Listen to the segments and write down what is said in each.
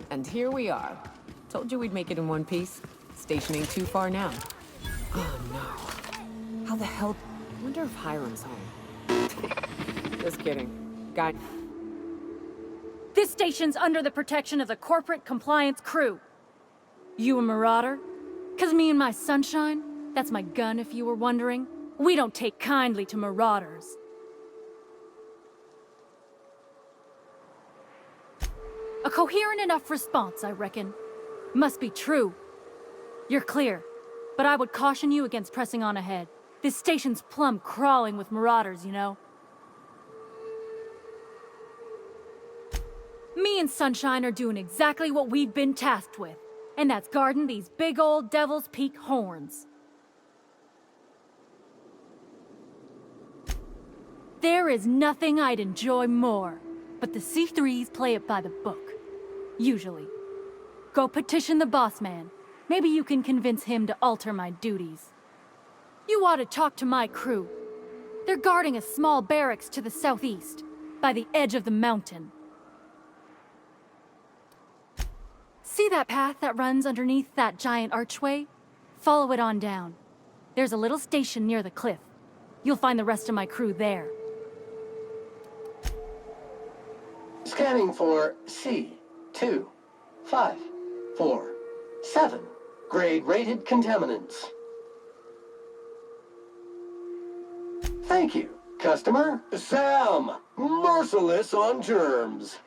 And here we are. Told you we'd make it in one piece. Station ain't too far now. Oh no. How the hell... Wonder if Hiram's home. Just kidding. Guy... This station's under the protection of the corporate compliance crew. You a marauder? 'Cause me and my sunshine, that's my gun if you were wondering, we don't take kindly to marauders. A coherent enough response, I reckon. Must be true. You're clear, but I would caution you against pressing on ahead. This station's plumb crawling with marauders, you know? Me and Sunshine are doing exactly what we've been tasked with, and that's guarding these big old Devil's Peak horns. There is nothing I'd enjoy more, but the C3s play it by the book. Usually. Go petition the boss man. Maybe you can convince him to alter my duties. You ought to talk to my crew. They're guarding a small barracks to the southeast, by the edge of the mountain. See that path that runs underneath that giant archway? Follow it on down. There's a little station near the cliff. You'll find the rest of my crew there. Scanning for C2547. Grade rated contaminants. Thank you, customer. Sam, merciless on germs.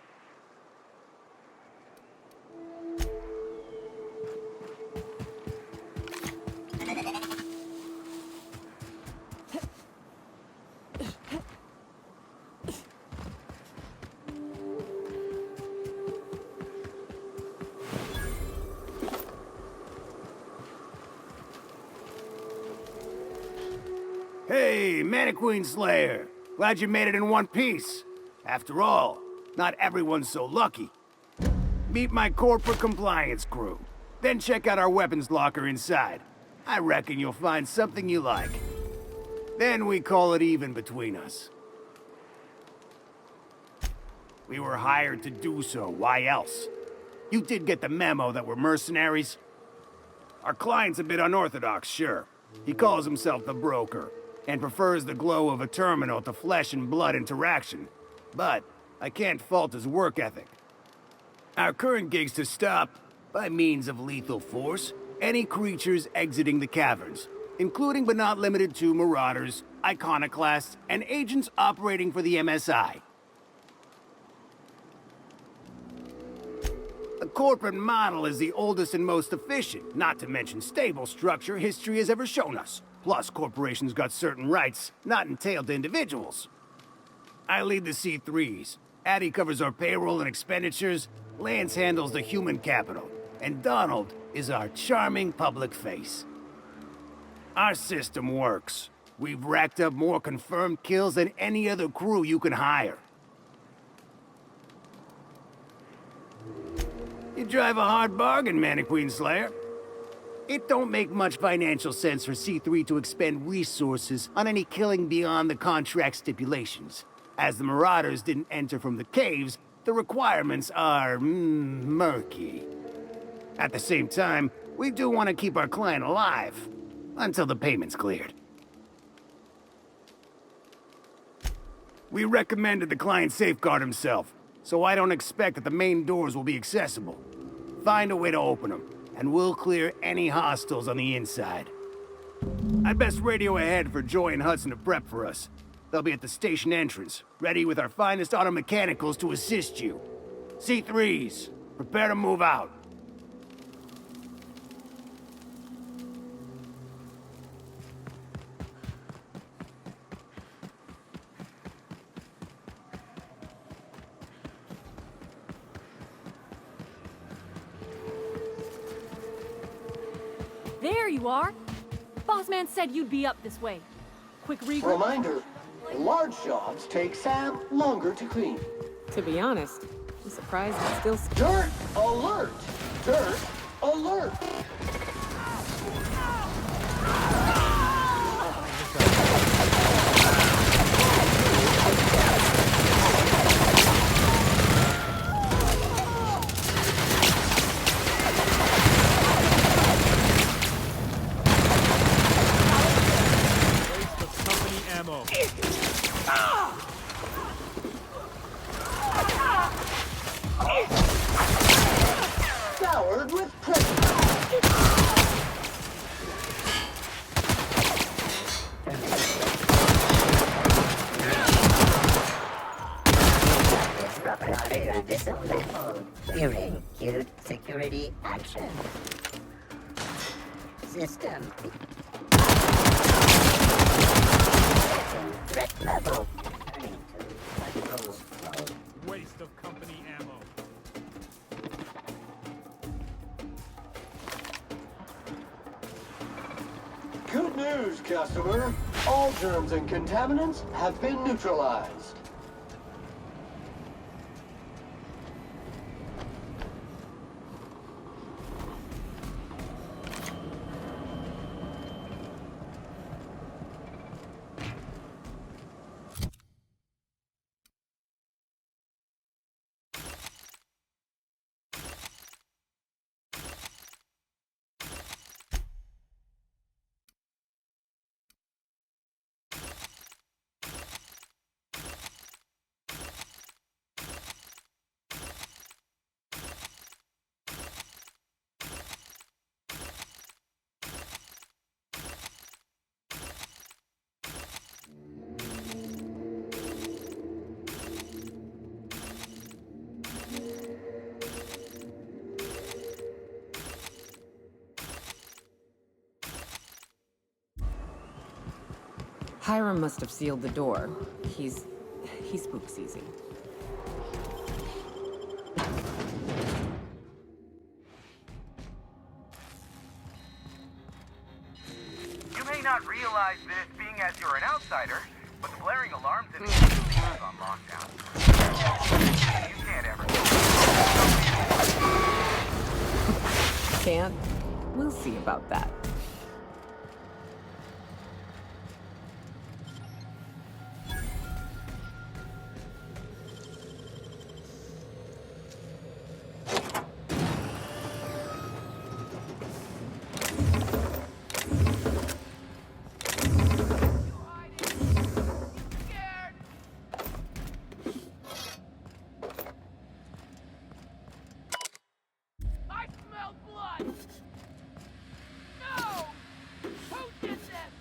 Hey, Mannequin Slayer. Glad you made it in one piece. After all, not everyone's so lucky. Meet my corporate compliance crew. Then check out our weapons locker inside. I reckon you'll find something you like. Then we call it even between us. We were hired to do so, why else? You did get the memo that we're mercenaries? Our client's a bit unorthodox, sure. He calls himself the broker, and prefers the glow of a terminal to flesh and blood interaction. But I can't fault his work ethic. Our current gig's to stop, by means of lethal force, any creatures exiting the caverns, including but not limited to marauders, iconoclasts, and agents operating for the MSI. The corporate model is the oldest and most efficient, not to mention stable structure history has ever shown us. Plus, corporations got certain rights not entailed to individuals. I lead the C3s. Addie covers our payroll and expenditures, Lance handles the human capital, and Donald is our charming public face. Our system works. We've racked up more confirmed kills than any other crew you can hire. You drive a hard bargain, Mannequin Slayer. It don't make much financial sense for C3 to expend resources on any killing beyond the contract stipulations. As the Marauders didn't enter from the caves, the requirements are murky. At the same time, we do want to keep our client alive, until the payment's cleared. We recommended the client safeguard himself, so I don't expect that the main doors will be accessible. Find a way to open them, and we'll clear any hostiles on the inside. I'd best radio ahead for Joy and Hudson to prep for us. They'll be at the station entrance, ready with our finest auto mechanicals to assist you. C3s, prepare to move out. There you are! Bossman said you'd be up this way. Quick regroup. Reminder, large jobs take Sam longer to clean. To be honest, I'm surprised it's still... Dirt alert! Dirt alert! Showered with pressure. Clearing queued security action. System. Threat level. Turning to control flow. Waste of company ammo. Good news, customer. All germs and contaminants have been neutralized. Hiram must have sealed the door. He spooks easy. You may not realize this being as you're an outsider, but the blaring alarms in the is on lockdown. You can't ever. Can't? We'll see about that. I smell blood! No! Who did this?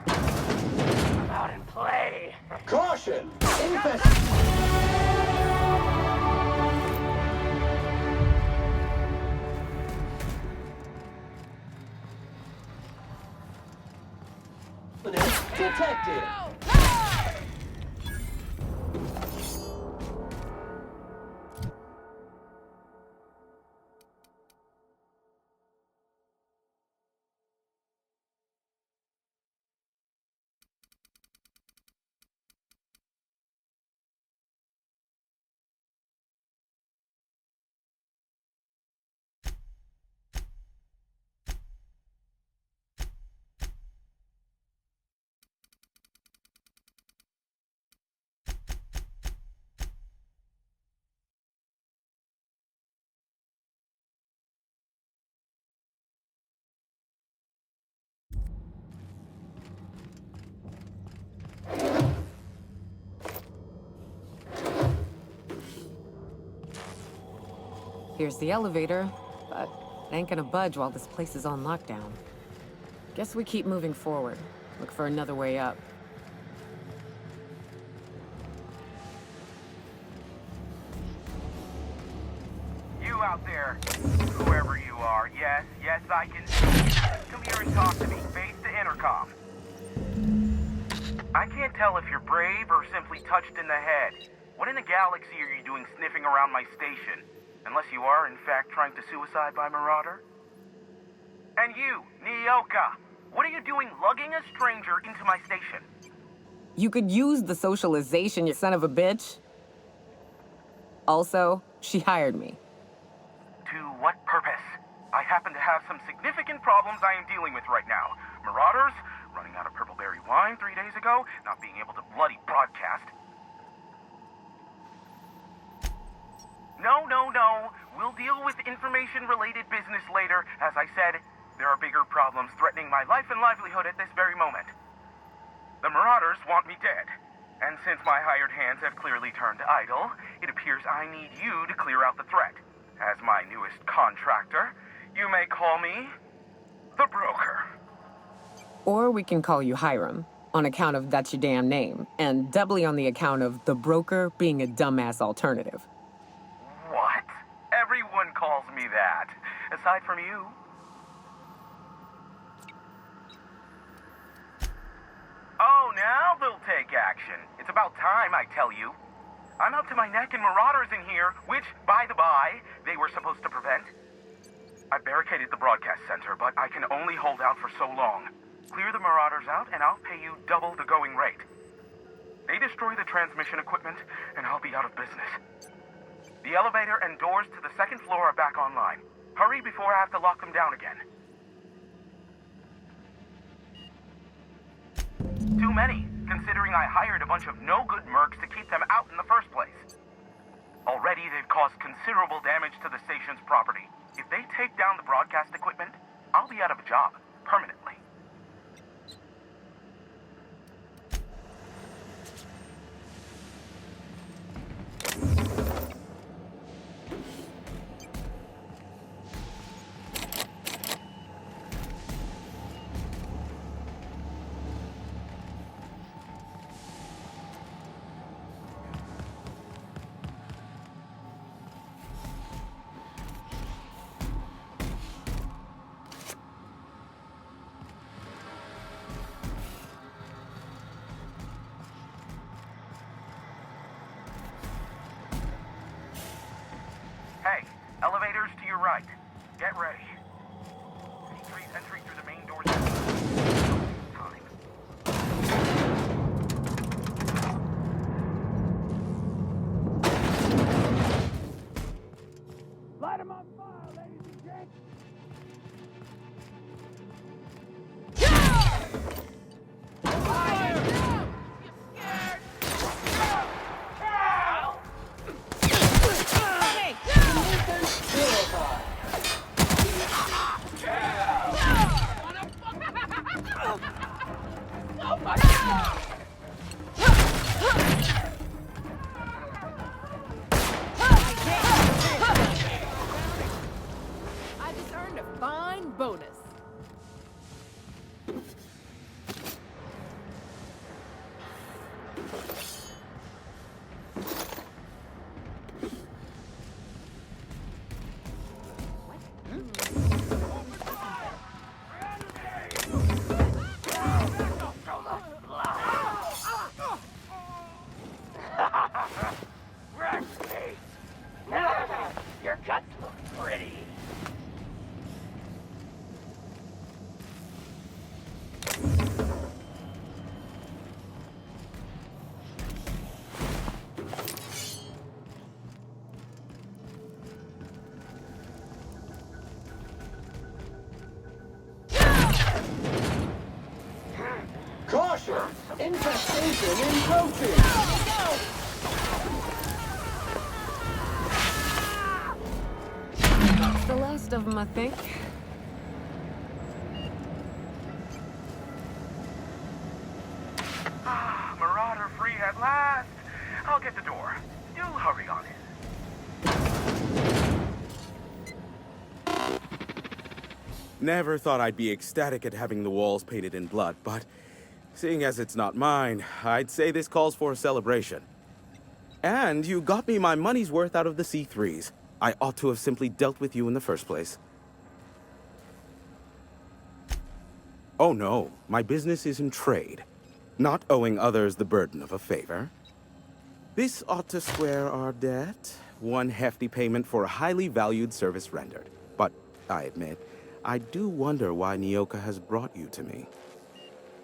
Come out and play! Caution! Infest... Detected! Here's the elevator, but it ain't gonna budge while this place is on lockdown. Guess we keep moving forward. Look for another way up. You out there, whoever you are, yes, I can see you. Come here and talk to me, face to intercom. I can't tell if you're brave or simply touched in the head. What in the galaxy are you doing sniffing around my station? Unless you are, in fact, trying to suicide by Marauder? And you, Nyoka, what are you doing lugging a stranger into my station? You could use the socialization, you son of a bitch. Also, she hired me. To what purpose? I happen to have some significant problems I am dealing with right now. Marauders, running out of purple-berry wine 3 days ago, not being able to bloody broadcast. No. We'll deal with information-related business later. As I said, There are bigger problems threatening my life and livelihood at this very moment. The Marauders want me dead. And since my hired hands have clearly turned idle, it appears I need you to clear out the threat. As my newest contractor, you may call me the Broker. Or we can call you Hiram, on account of that's your damn name, and doubly on the account of the Broker being a dumbass alternative. What? Everyone calls me that, aside from you. Oh, now they'll take action. It's about time, I tell you. I'm up to my neck in Marauders in here, which, by the by, they were supposed to prevent. I barricaded the broadcast center, but I can only hold out for so long. Clear the Marauders out, and I'll pay you double the going rate. They destroy the transmission equipment, and I'll be out of business. The elevator and doors to the second floor are back online. Hurry before I have to lock them down again. Too many, considering I hired a bunch of no-good mercs to keep them out in the first place. Already, they've caused considerable damage to the station's property. If they take down the broadcast equipment, I'll be out of a job, permanently. Hey, elevators to your right. Get ready. C3's entry through the main doors. Time. Light 'em on fire, ladies and gents! Fire! You scared? I just earned a fine bonus. Wreck me! Your guts look pretty. Caution! Infestation encroaching! That's the last of them, I think. Marauder free at last. I'll get the door. You hurry on in. Never thought I'd be ecstatic at having the walls painted in blood, but seeing as it's not mine, I'd say this calls for a celebration. And you got me my money's worth out of the C3s. I ought to have simply dealt with you in the first place. Oh no, my business is in trade, not owing others the burden of a favor. This ought to square our debt. One hefty payment for a highly valued service rendered. But I admit, I do wonder why Nyoka has brought you to me.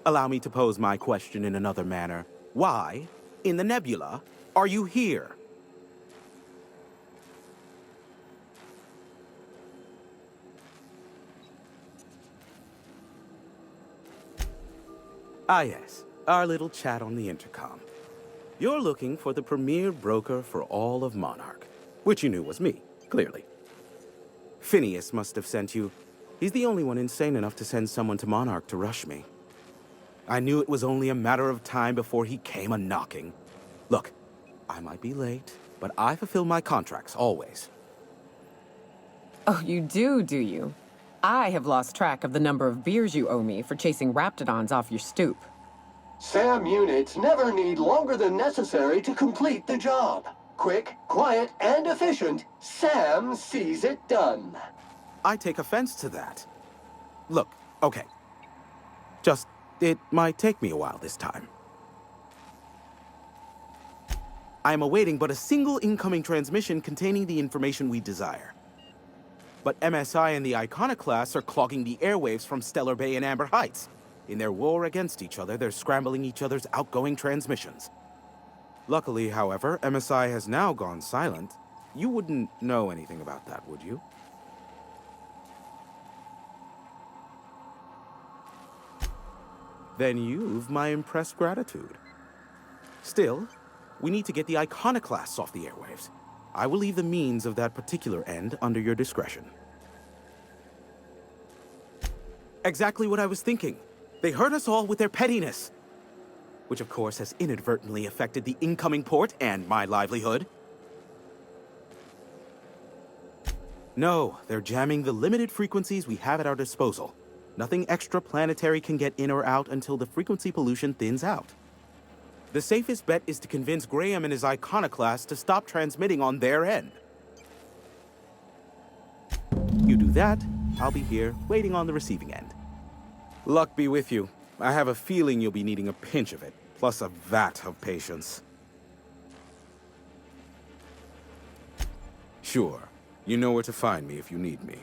Allow me to pose my question in another manner. Why, in the nebula, are you here? Ah yes, our little chat on the intercom. You're looking for the premier broker for all of Monarch, which you knew was me, clearly. Phineas must have sent you. He's the only one insane enough to send someone to Monarch to rush me. I knew it was only a matter of time before he came a-knocking. Look, I might be late, but I fulfill my contracts, always. Oh, you do you? I have lost track of the number of beers you owe me for chasing Raptidons off your stoop. SAM units never need longer than necessary to complete the job. Quick, quiet, and efficient, SAM sees it done. I take offense to that. Look, okay. It might take me a while this time. I am awaiting but a single incoming transmission containing the information we desire. But MSI and the Iconoclasts are clogging the airwaves from Stellar Bay and Amber Heights. In their war against each other, they're scrambling each other's outgoing transmissions. Luckily, however, MSI has now gone silent. You wouldn't know anything about that, would you? Then you've my impressed gratitude. Still, we need to get the Iconoclasts off the airwaves. I will leave the means of that particular end under your discretion. Exactly what I was thinking. They hurt us all with their pettiness. Which of course has inadvertently affected the incoming port and my livelihood. No, they're jamming the limited frequencies we have at our disposal. Nothing extraplanetary can get in or out until the frequency pollution thins out. The safest bet is to convince Graham and his Iconoclast to stop transmitting on their end. You do that, I'll be here, waiting on the receiving end. Luck be with you. I have a feeling you'll be needing a pinch of it, plus a vat of patience. Sure. You know where to find me if you need me.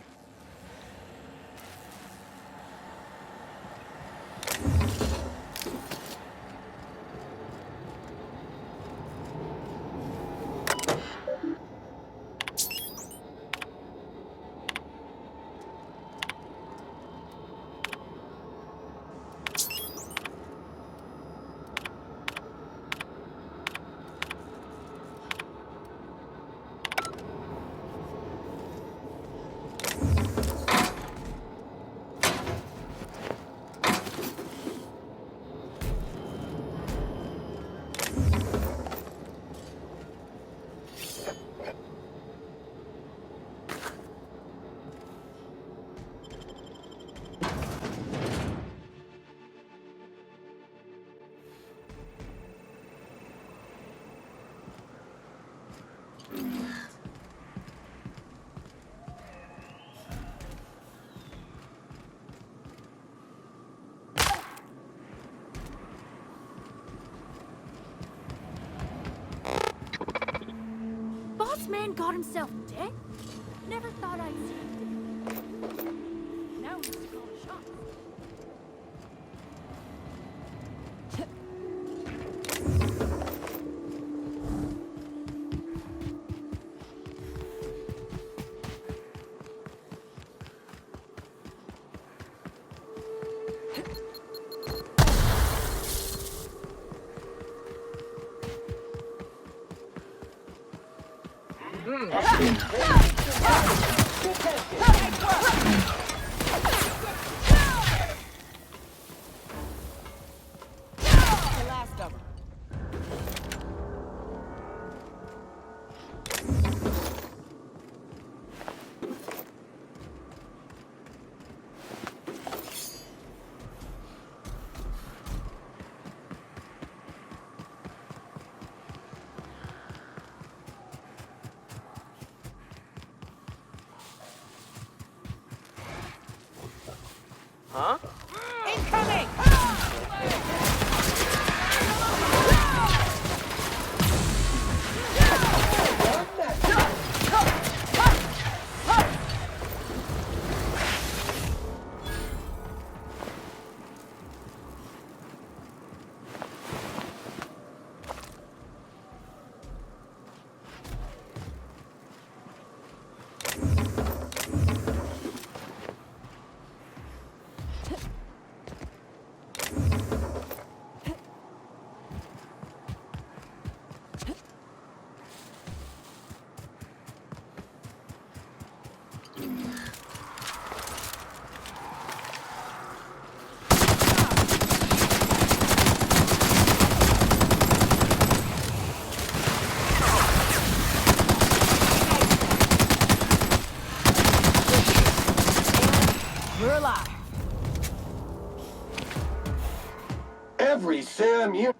Boss man got himself dead? Never thought I'd see him. Now he's called a shot. The last of them. Huh? Incoming! Every SAM unit...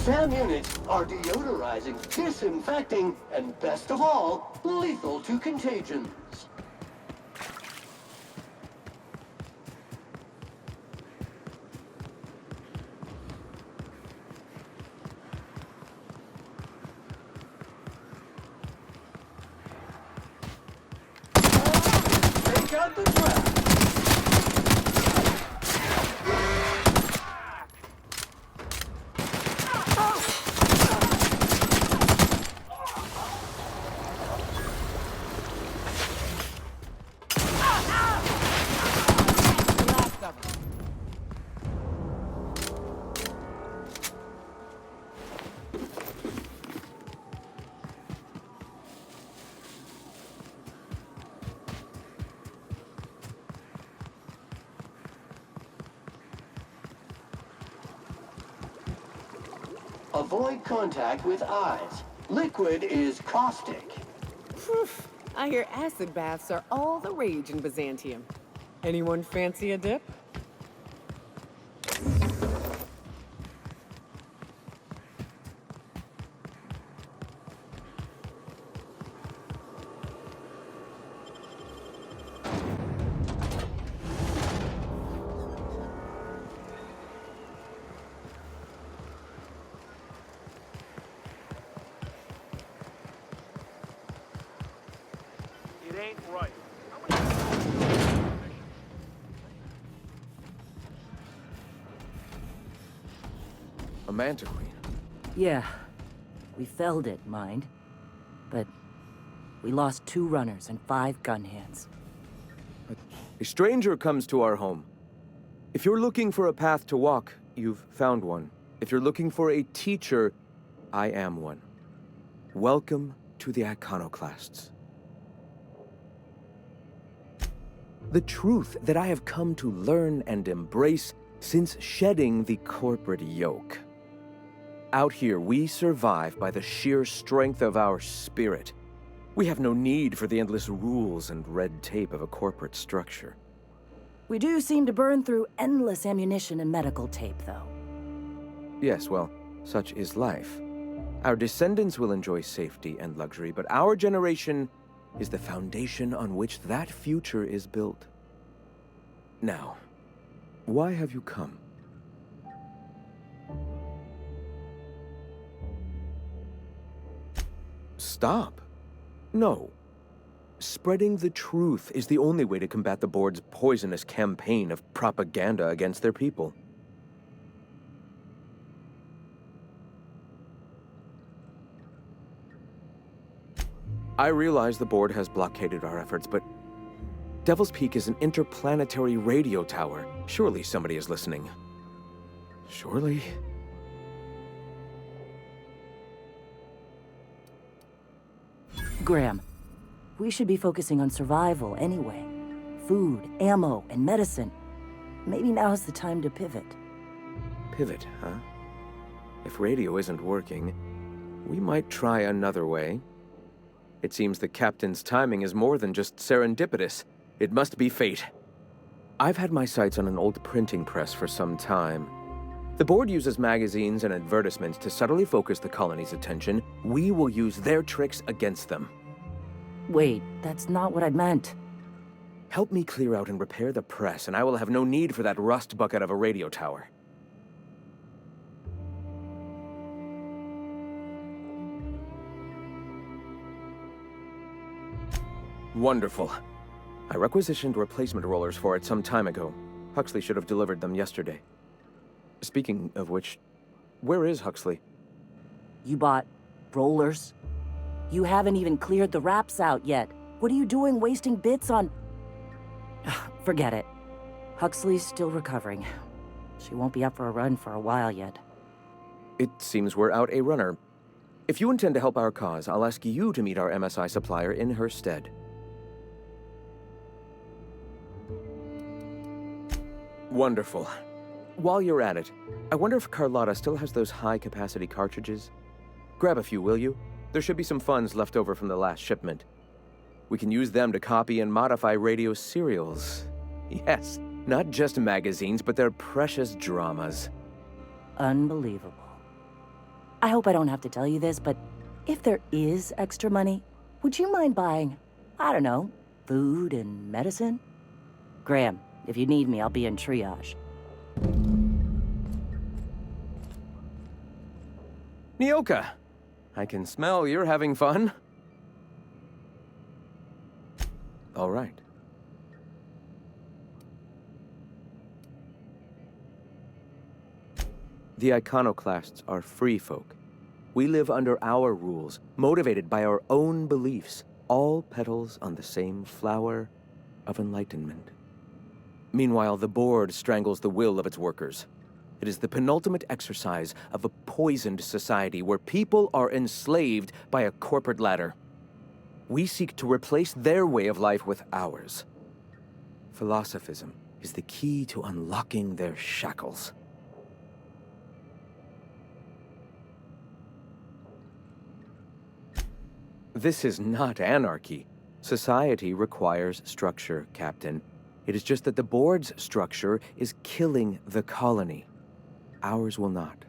SAM units are deodorizing, disinfecting, and best of all, lethal to contagions. Take out the trap. Avoid contact with eyes. Liquid is caustic. Phew. I hear acid baths are all the rage in Byzantium. Anyone fancy a dip? It ain't right. A Manta Queen. Yeah. We felled it, mind. But we lost 2 runners and 5 gun hands. A stranger comes to our home. If you're looking for a path to walk, you've found one. If you're looking for a teacher, I am one. Welcome to the Iconoclasts. The truth that I have come to learn and embrace since shedding the corporate yoke. Out here, we survive by the sheer strength of our spirit. We have no need for the endless rules and red tape of a corporate structure. We do seem to burn through endless ammunition and medical tape, though. Yes, well, such is life. Our descendants will enjoy safety and luxury, but our generation is the foundation on which that future is built. Now, why have you come? Stop. No. Spreading the truth is the only way to combat the board's poisonous campaign of propaganda against their people. I realize the board has blockaded our efforts, but Devil's Peak is an interplanetary radio tower. Surely somebody is listening. Surely? Graham, we should be focusing on survival anyway. Food, ammo, and medicine. Maybe now's the time to pivot. Pivot, huh? If radio isn't working, we might try another way. It seems the captain's timing is more than just serendipitous. It must be fate. I've had my sights on an old printing press for some time. The board uses magazines and advertisements to subtly focus the colony's attention. We will use their tricks against them. Wait, that's not what I meant. Help me clear out and repair the press, and I will have no need for that rust bucket of a radio tower. Wonderful. I requisitioned replacement rollers for it some time ago. Huxley should have delivered them yesterday. Speaking of which, where is Huxley? You bought rollers? You haven't even cleared the wraps out yet. What are you doing wasting bits on... Forget it. Huxley's still recovering. She won't be up for a run for a while yet. It seems we're out a runner. If you intend to help our cause, I'll ask you to meet our MSI supplier in her stead. Wonderful. While you're at it, I wonder if Carlotta still has those high-capacity cartridges? Grab a few, will you? There should be some funds left over from the last shipment. We can use them to copy and modify radio serials. Yes, not just magazines, but their precious dramas. Unbelievable. I hope I don't have to tell you this, but if there is extra money, would you mind buying, I don't know, food and medicine? Graham, if you need me, I'll be in triage. Nyoka, I can smell you're having fun. All right. The iconoclasts are free folk. We live under our rules, motivated by our own beliefs, all petals on the same flower of enlightenment. Meanwhile, the board strangles the will of its workers. It is the penultimate exercise of a poisoned society where people are enslaved by a corporate ladder. We seek to replace their way of life with ours. Philosophism is the key to unlocking their shackles. This is not anarchy. Society requires structure, Captain. It is just that the board's structure is killing the colony. Ours will not.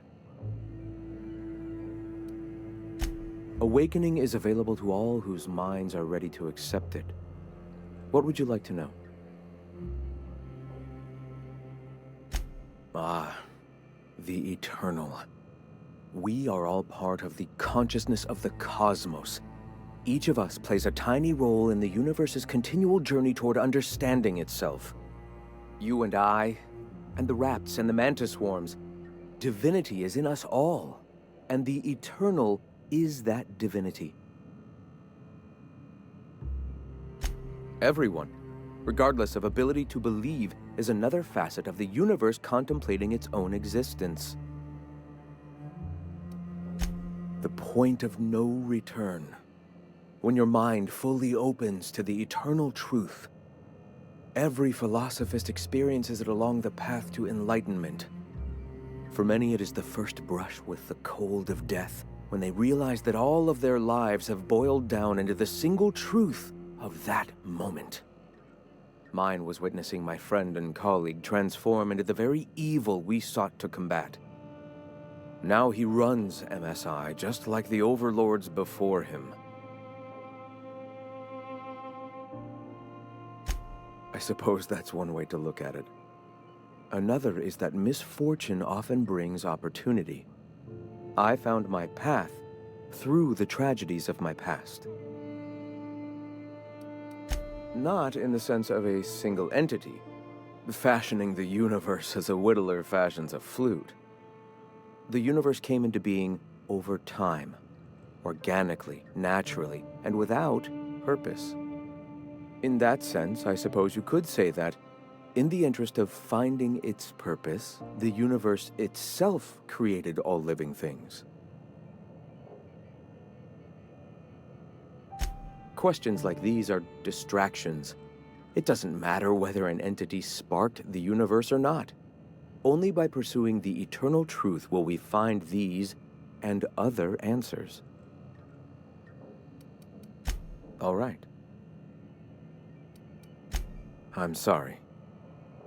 Awakening is available to all whose minds are ready to accept it. What would you like to know? Ah, the eternal. We are all part of the consciousness of the cosmos. Each of us plays a tiny role in the universe's continual journey toward understanding itself. You and I, and the rats and the mantis swarms. Divinity is in us all, and the eternal is that divinity. Everyone, regardless of ability to believe, is another facet of the universe contemplating its own existence. The point of no return. When your mind fully opens to the eternal truth, every philosophist experiences it along the path to enlightenment. For many, it is the first brush with the cold of death, when they realize that all of their lives have boiled down into the single truth of that moment. Mine was witnessing my friend and colleague transform into the very evil we sought to combat. Now he runs MSI just like the overlords before him. I suppose that's one way to look at it. Another is that misfortune often brings opportunity. I found my path through the tragedies of my past. Not in the sense of a single entity, fashioning the universe as a whittler fashions a flute. The universe came into being over time, organically, naturally, and without purpose. In that sense, I suppose you could say that, in the interest of finding its purpose, the universe itself created all living things. Questions like these are distractions. It doesn't matter whether an entity sparked the universe or not. Only by pursuing the eternal truth will we find these and other answers. All right. I'm sorry.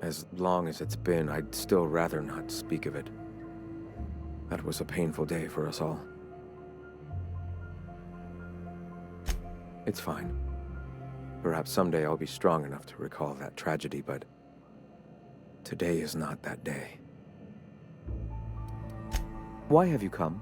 As long as it's been, I'd still rather not speak of it. That was a painful day for us all. It's fine. Perhaps someday I'll be strong enough to recall that tragedy, but today is not that day. Why have you come?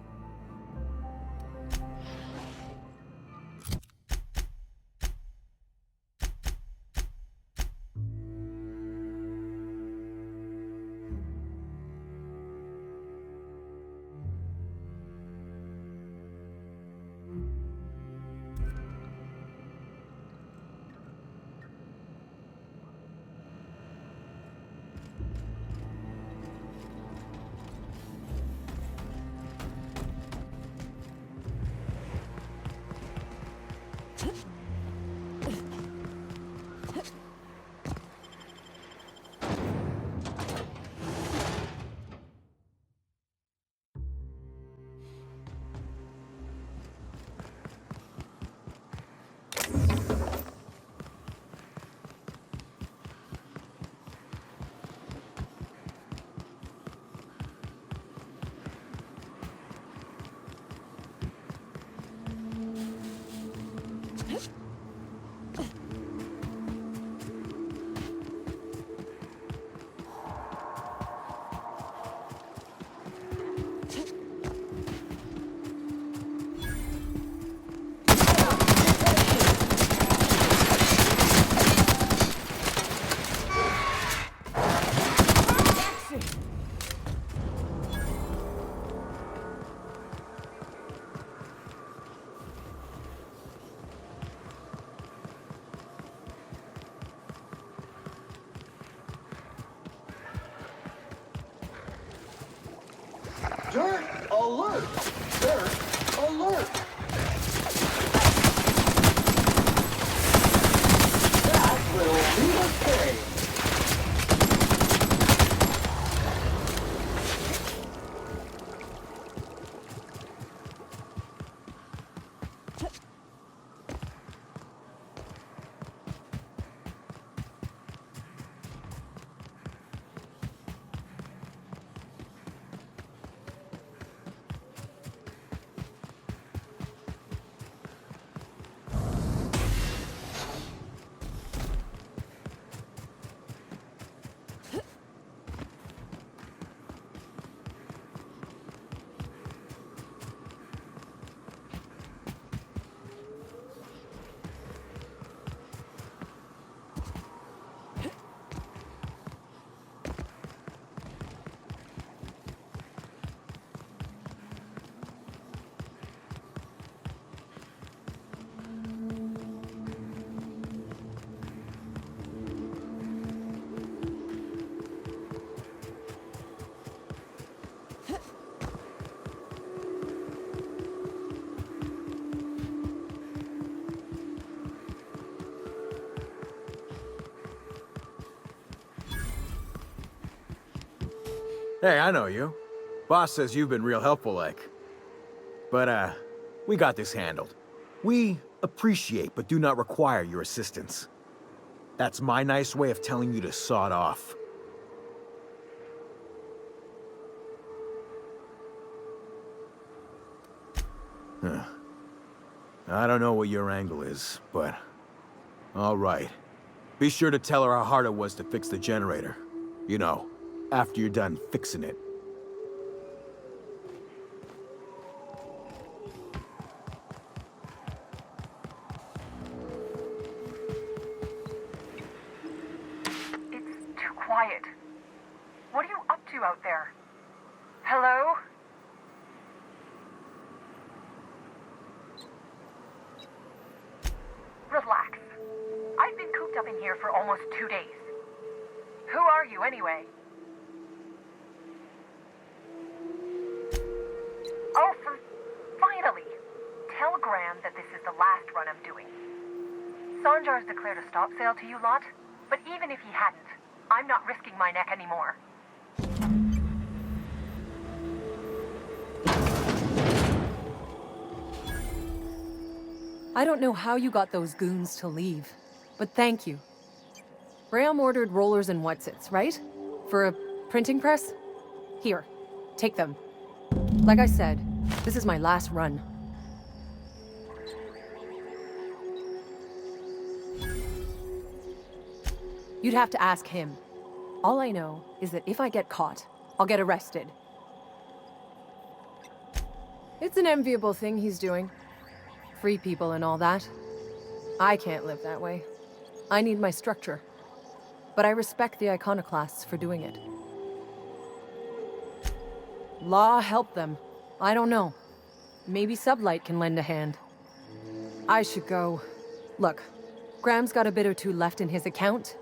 Dirt alert! Dirt alert! That will lead us astray. Hey, I know you. Boss says you've been real helpful, like. But, we got this handled. We appreciate but do not require your assistance. That's my nice way of telling you to sod off. Huh. I don't know what your angle is, but... all right. Be sure to tell her how hard it was to fix the generator. You know, after you're done fixing it. It's too quiet. What are you up to out there? Hello? Relax. I've been here for almost 2 days. Who are you, anyway? Oh, finally! Tell Graham that this is the last run I'm doing. Sanjar's declared a stop sale to you lot, but even if he hadn't, I'm not risking my neck anymore. I don't know how you got those goons to leave, but thank you. Graham ordered rollers and whatsits, right? For a printing press? Here, take them. Like I said, this is my last run. You'd have to ask him. All I know is that if I get caught, I'll get arrested. It's an enviable thing he's doing. Free people and all that. I can't live that way. I need my structure. But I respect the iconoclasts for doing it. Law help them. I don't know. Maybe Sublight can lend a hand. I should go. Look, Graham's got a bit or two left in his account.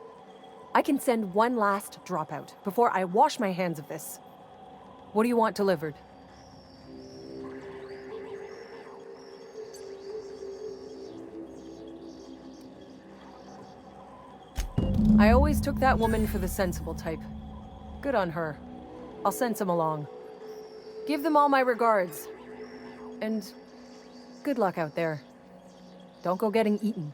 I can send one last dropout before I wash my hands of this. What do you want delivered? I always took that woman for the sensible type. Good on her. I'll send some along. Give them all my regards. And good luck out there. Don't go getting eaten.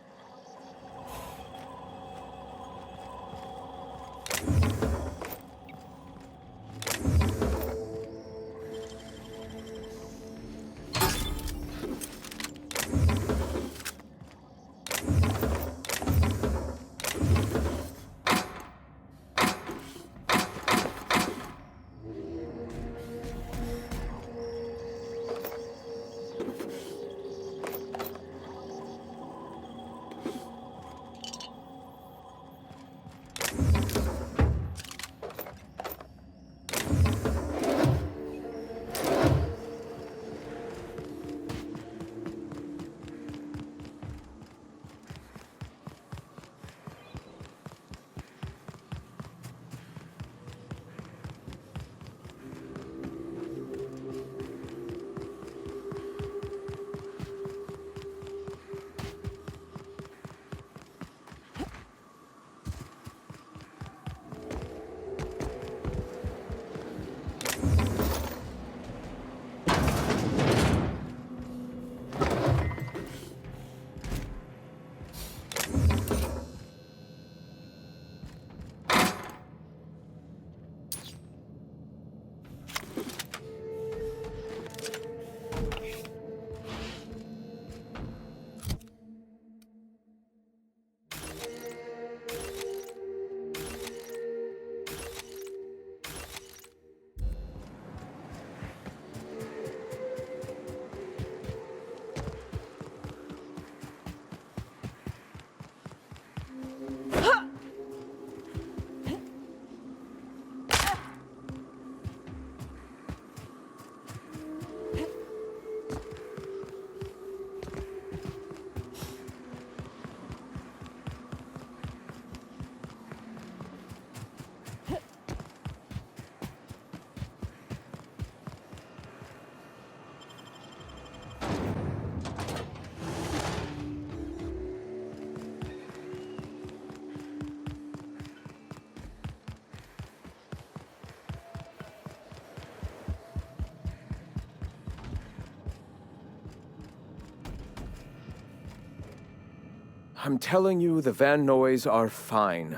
I'm telling you, the Van Noys are fine.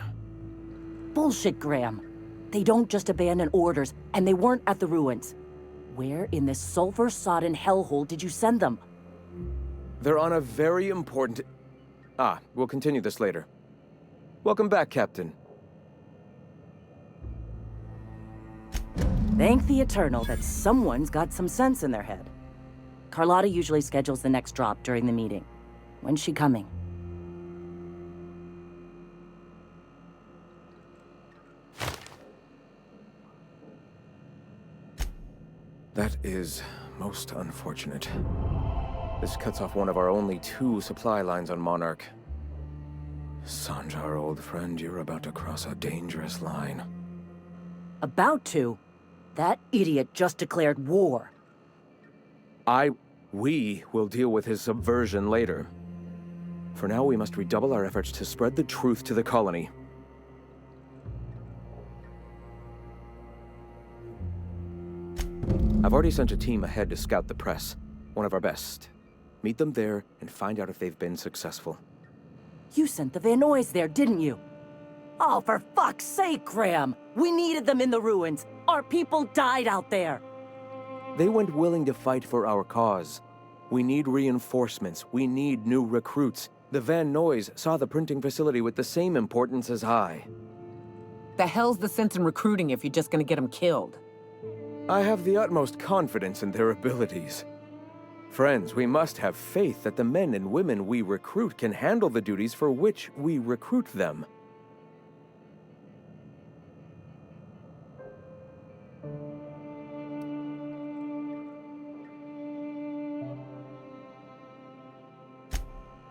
Bullshit, Graham. They don't just abandon orders, and they weren't at the ruins. Where in this sulfur-sodden hellhole did you send them? They're on a very important... we'll continue this later. Welcome back, Captain. Thank the Eternal that someone's got some sense in their head. Carlotta usually schedules the next drop during the meeting. When's she coming? That is most unfortunate. This cuts off one of our only 2 supply lines on Monarch. Sanjar, old friend, you're about to cross a dangerous line. About to? That idiot just declared war. We will deal with his subversion later. For now, we must redouble our efforts to spread the truth to the colony. I've already sent a team ahead to scout the press. One of our best. Meet them there and find out if they've been successful. You sent the Van Noys there, didn't you? Oh, for fuck's sake, Graham! We needed them in the ruins. Our people died out there. They went willing to fight for our cause. We need reinforcements. We need new recruits. The Van Noys saw the printing facility with the same importance as I. The hell's the sense in recruiting if you're just gonna get them killed? I have the utmost confidence in their abilities. Friends, we must have faith that the men and women we recruit can handle the duties for which we recruit them.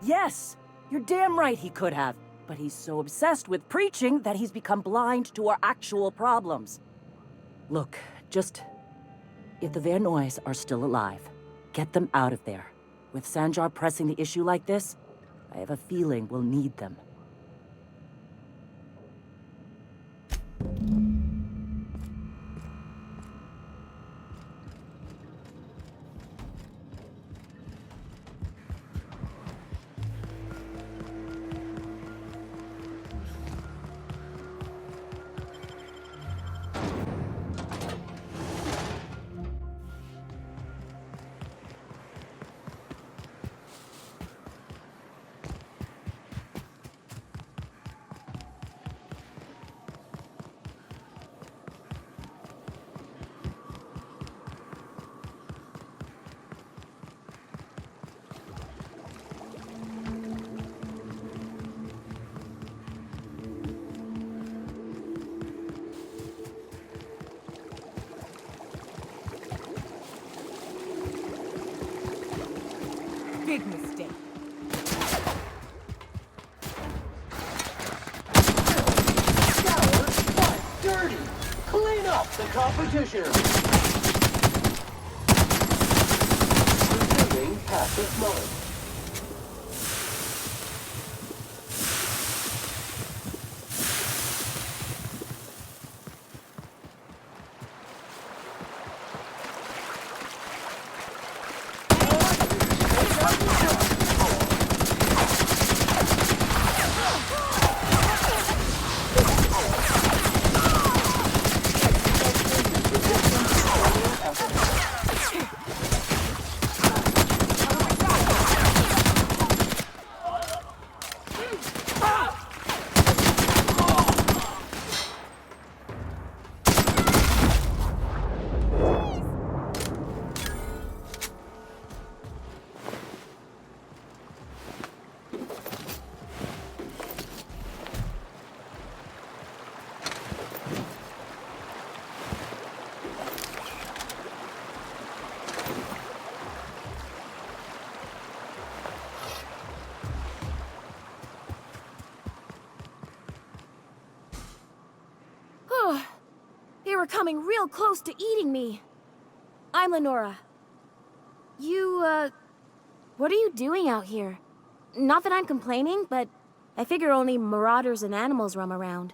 Yes! You're damn right he could have. But he's so obsessed with preaching that he's become blind to our actual problems. Look, if the Van Noys are still alive, get them out of there. With Sanjar pressing the issue like this, I have a feeling we'll need them. Big mistake. Sour, but dirty. Clean up the competition. Resuming passive mode. They were coming real close to eating me. I'm Lenora. What are you doing out here? Not that I'm complaining, but I figure only marauders and animals roam around.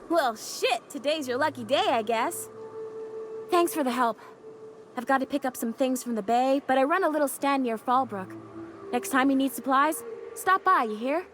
Well, shit, today's your lucky day, I guess. Thanks for the help. I've got to pick up some things from the bay, but I run a little stand near Fallbrook. Next time you need supplies, stop by, you hear?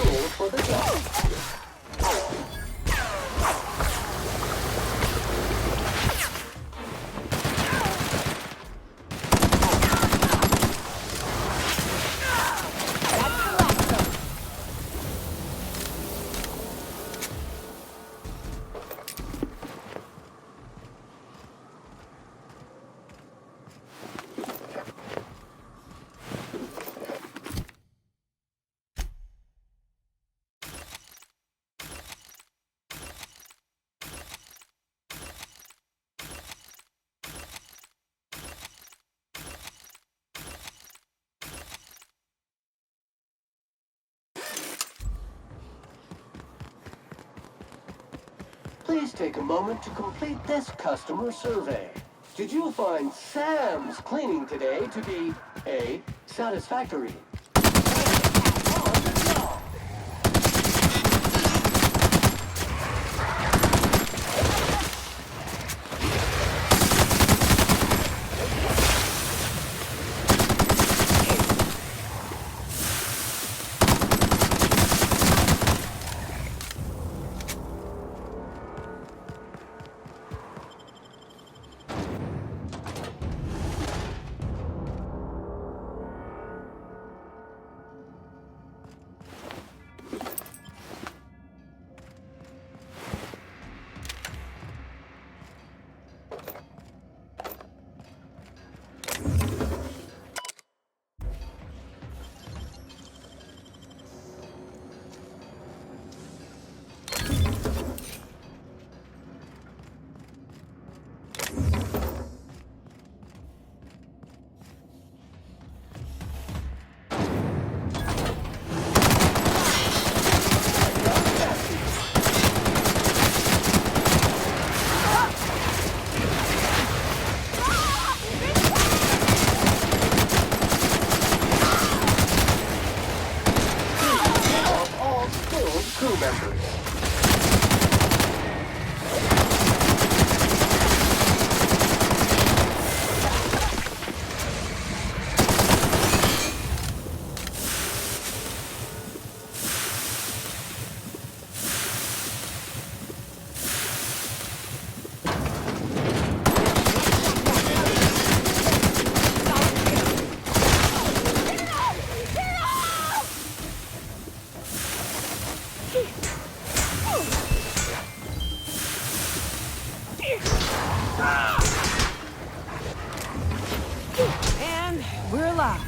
tools for the job. Please take a moment to complete this customer survey. Did you find Sam's cleaning today to be A, satisfactory, on the job? Crew members. And we're alive.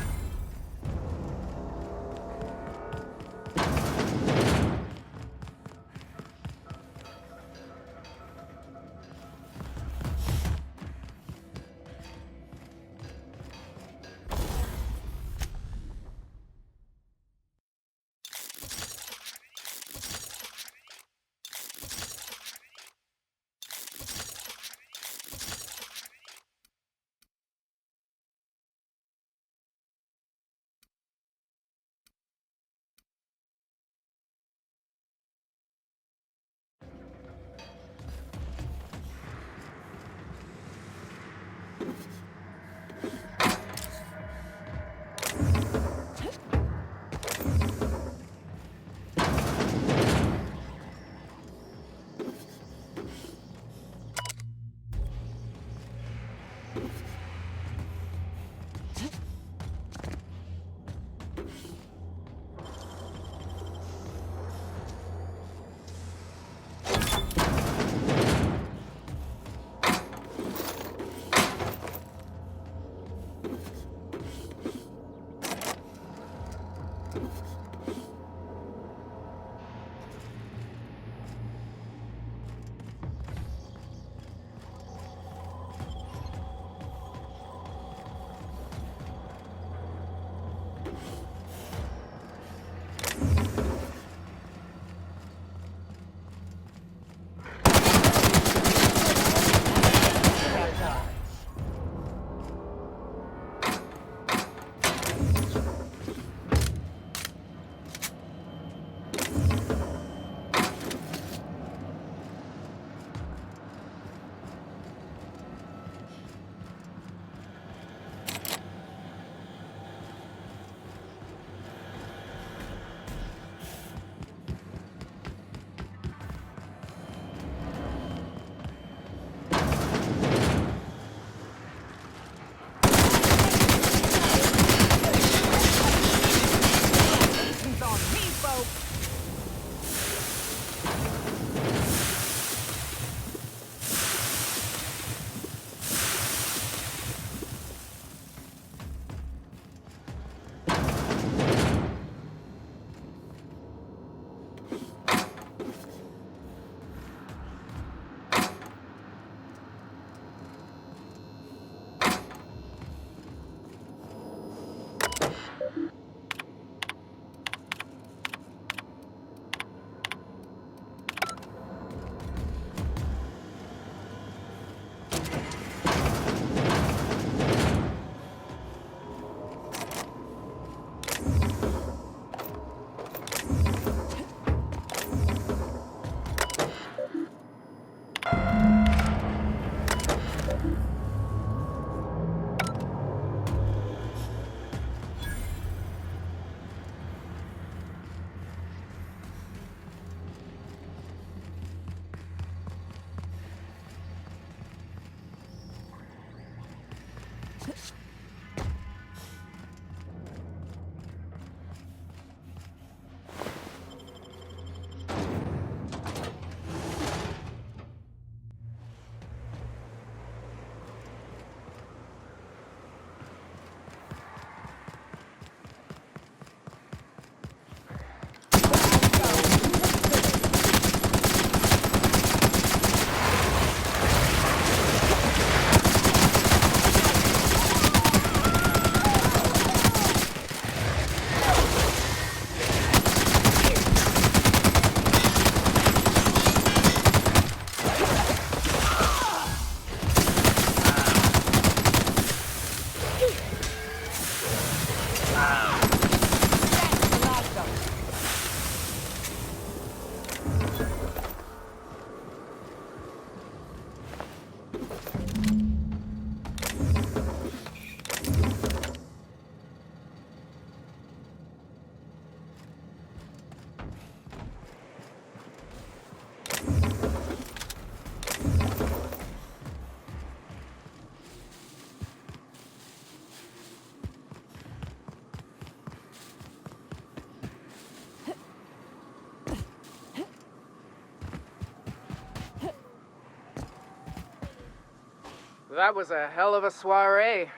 That was a hell of a soiree.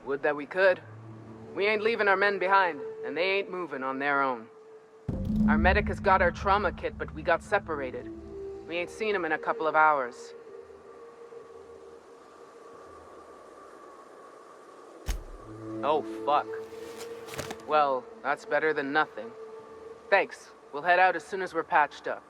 Would that we could. We ain't leaving our men behind, and they ain't moving on their own. Our medic has got our trauma kit, but we got separated. We ain't seen him in a couple of hours. Oh, fuck. Well, that's better than nothing. Thanks. We'll head out as soon as we're patched up.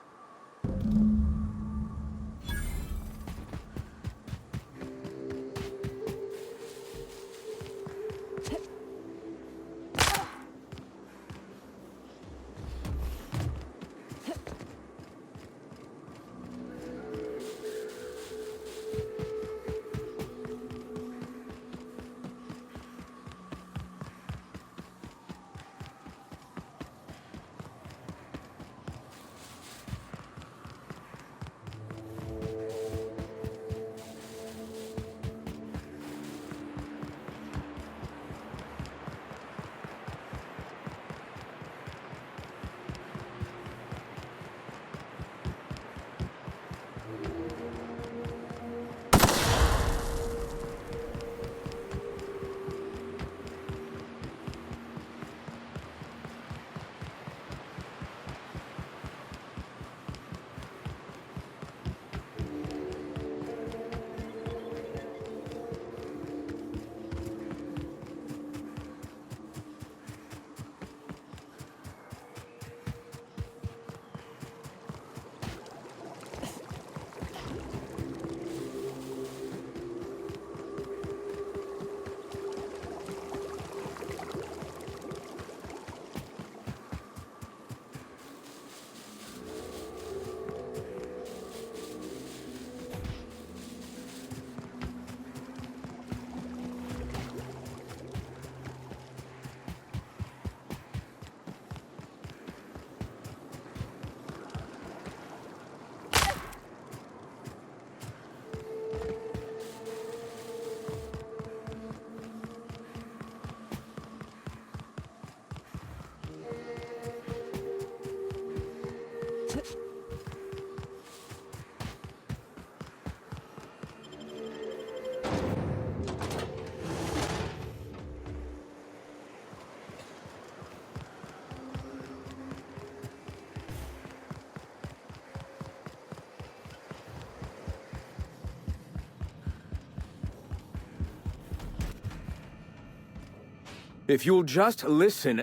If you'll just listen...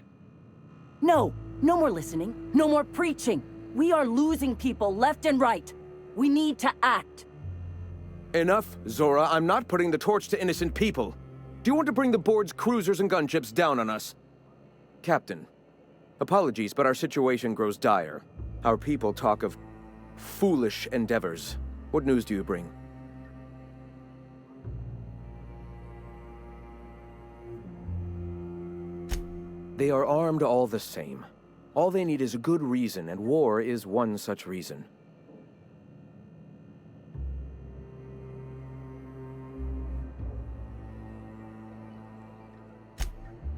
No, no more listening. No more preaching. We are losing people left and right. We need to act. Enough, Zora. I'm not putting the torch to innocent people. Do you want to bring the board's cruisers and gunships down on us? Captain, apologies, but our situation grows dire. Our people talk of foolish endeavors. What news do you bring? They are armed all the same. All they need is a good reason, and war is one such reason.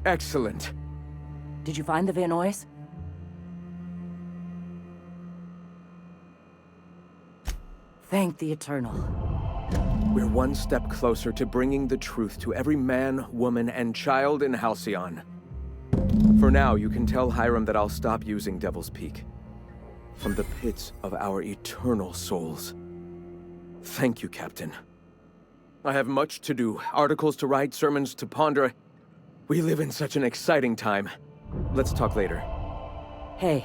Excellent. Did you find the Vanoys? Thank the Eternal. We're one step closer to bringing the truth to every man, woman, and child in Halcyon. For now, you can tell Hiram that I'll stop using Devil's Peak. From the pits of our eternal souls. Thank you, Captain. I have much to do, articles to write, sermons to ponder. We live in such an exciting time. Let's talk later. Hey,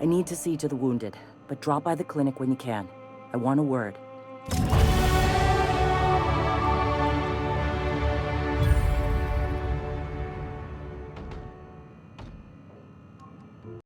I need to see to the wounded, but drop by the clinic when you can. I want a word.